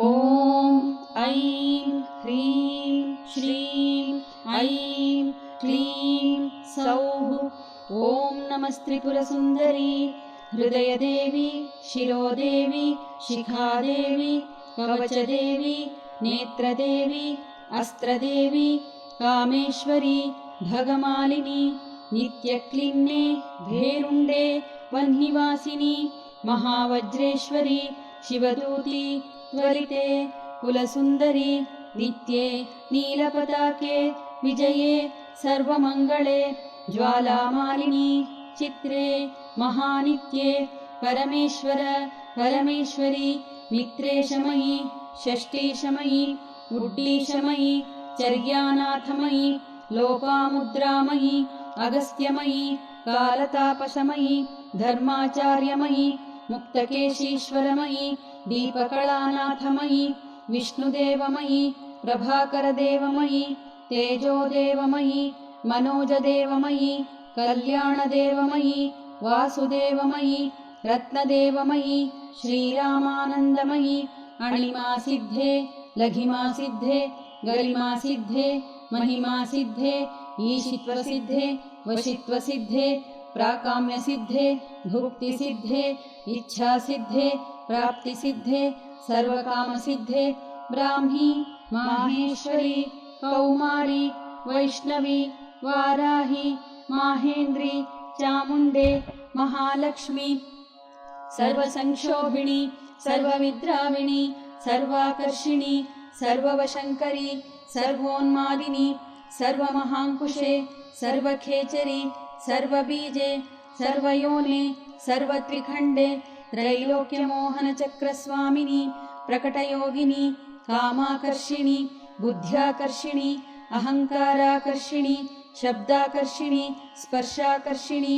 ॐ ऐं ह्रीं श्रीं ऐं क्लीं सौः। ॐ नमस्त्रिपुरसुन्दरी हृदयदेवी शिरोदेवी शिखादेवी कवचदेवी नेत्रदेवी अस्त्रदेवी कामेश्वरी भगमालिनी नित्यक्लिन्ने भेरुण्डे वह्निवासिनी महावज्रेश्वरी शिवदूती त्वरिते कुलसुन्दरी नित्ये नीलपताके विजये सर्वमङ्गले ज्वालामालिनी चित्रे महानित्ये परमेश्वर परमेश्वरी मित्रेशमयी षष्ठीशमयी उड्डीशमयी चर्यानाथमयी लोपामुद्रामयी अगस्त्यमयी कालतापशमयी धर्माचार्यमयी मुक्तकेशीश्वरमयी दीपकलानाथमयी विष्णुदेवमयी प्रभाकरदेवमयी तेजोदेवमयी मनोजदेवमयी कल्याणदेवमयी वासुदेवमयी रत्नदेवमयी श्रीरामानन्दमयी अणिमासिद्धे लघिमासिद्धे गरिमासिद्धे महिमासिद्धे ईशित्वसिद्धे वशित्वसिद्धे प्राकाम्यसिद्धे भुक्तिसिद्धे इच्छासिद्धे प्राप्तिसिद्धे सर्वकामसिद्धे ब्राह्मी माहेश्वरी कौमारी वैष्णवी वाराही माहेन्द्री चामुण्डे महालक्ष्मी सर्वसंक्षोभिणी सर्वविद्राविणी सर्वाकर्षिणी सर्ववशङ्करी सर्वोन्मादिनी सर्वमहाङ्कुशे सर्वखेचरी सर्वबीजे सर्वयोने सर्वत्रिखण्डे त्रैलोक्यमोहनचक्रस्वामिनी प्रकटयोगिनी कामाकर्षिणी बुद्ध्याकर्षिणी अहङ्काराकर्षिणी शब्दाकर्षिणी स्पर्शाकर्षिणी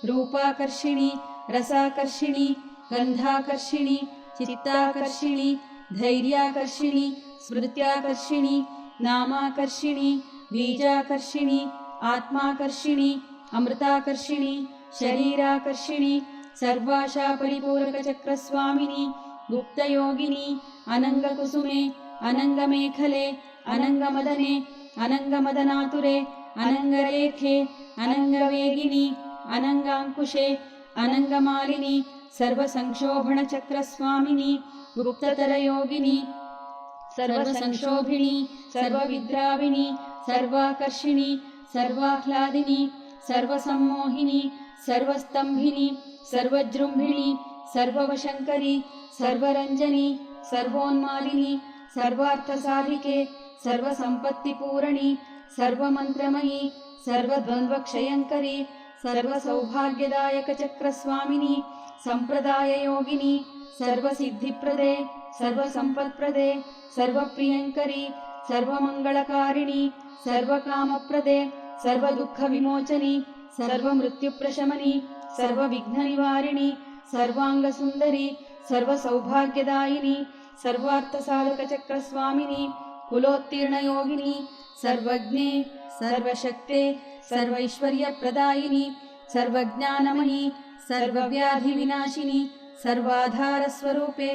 रूपाकर्षिणी रसाकर्षिणी गन्धाकर्षिणी चित्ताकर्षिणी धैर्याकर्षिणी स्मृत्याकर्षिणी नामाकर्षिणी बीजाकर्षिणी आत्माकर्षिणी अमृताकर्षिणी शरीराकर्षिणी सर्वाशा परिपूरकचक्रस्वामिनी गुप्तयोगिनी अनङ्गकुसुमे अनङ्गमेखले अनङ्गमदने अनङ्गमदनातुरे अनङ्गरेखे अनङ्गवेगिनी अनङ्गाङ्कुशे अनङ्गमालिनी सर्वसंक्षोभणचक्रस्वामिनी गुप्ततरयोगिनी सर्वसंक्षोभिणी सर्वविद्राविणी सर्वाकर्षिणी सर्वाह्लादिनी सर्वसम्मोहिनी सर्वस्तंभिनी सर्वजृम्भिणी सर्ववशङ्करी सर्वरञ्जनी सर्वोन्मादिनी सर्वार्थसाधिके सर्वसम्पत्तिपूरणी सर्वमन्त्रमयी सर्वद्वन्द्वक्षयङ्करी सर्वसौभाग्यदायकचक्रस्वामिनी सम्प्रदाययोगिनी सर्वसिद्धिप्रदे सर्वसम्पत्प्रदे सर्वप्रियङ्करी सर्वमङ्गलकारिणी सर्वकामप्रदे सर्वदुःखविमोचनी सर्वमृत्युप्रशमनी सर्वविघ्ननिवारिणी सर्वाङ्गसुन्दरी सर्वसौभाग्यदायिनी सर्वार्थसाधकचक्रस्वामिनी कुलोत्तीर्णयोगिनी सर्वज्ञे सर्वशक्ते सर्वैश्वर्यप्रदायिनी सर्वज्ञानमयी सर्वव्याधिविनाशिनी सर्वाधारस्वरूपे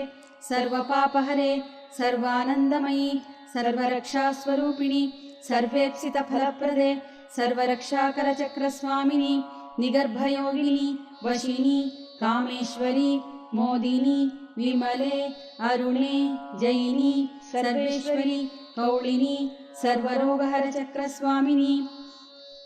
सर्वपापहरे सर्वानन्दमयी सर्वरक्षास्वरूपिणी सर्वेप्सितफलप्रदे सर्वरक्षाकरचक्रस्वामिनी निगर्भयोगिनी वशिनी कामेश्वरी मोदिनी विमले अरुणे जयिनी सर्वेश्वरी कौलिनी सर्वरोगहरचक्रस्वामिनी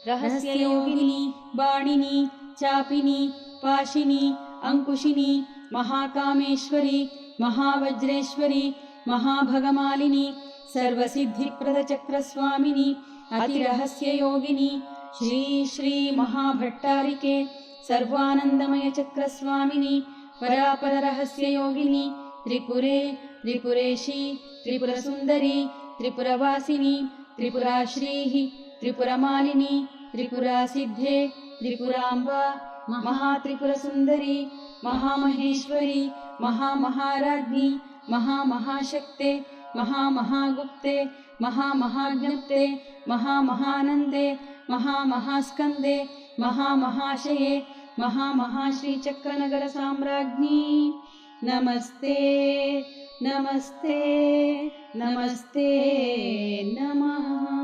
रहस्ययोगिनी बाणिनी चापिनी पाशिनी अंकुशिनी महाकामेश्वरी महावज्रेश्वरी महाभगमालिनी सर्वसिद्धिप्रदचक्रस्वामिनी अतिरहस्ययोगिनी श्री श्री महाभट्टारिके सर्वानन्दमयचक्रस्वामिनी परापररहस्ययोगिनी त्रिपुरे त्रिपुरेशी त्रिपुरसुन्दरी त्रिपुरवासिनी त्रिपुराश्रीः त्रिपुरमालिनी त्रिपुरासिद्धे त्रिपुराम्बा महात्रिपुरसुन्दरी महामहेश्वरी महामहाराज्ञी महामहाशक्ते महामहागुप्ते महामहाज्ञप्ते महामहानन्दे महामहास्कन्दे महामहाशये महामहाश्रीचक्रनगरसाम्राज्ञी नमस्ते नमस्ते नमस्ते नमः।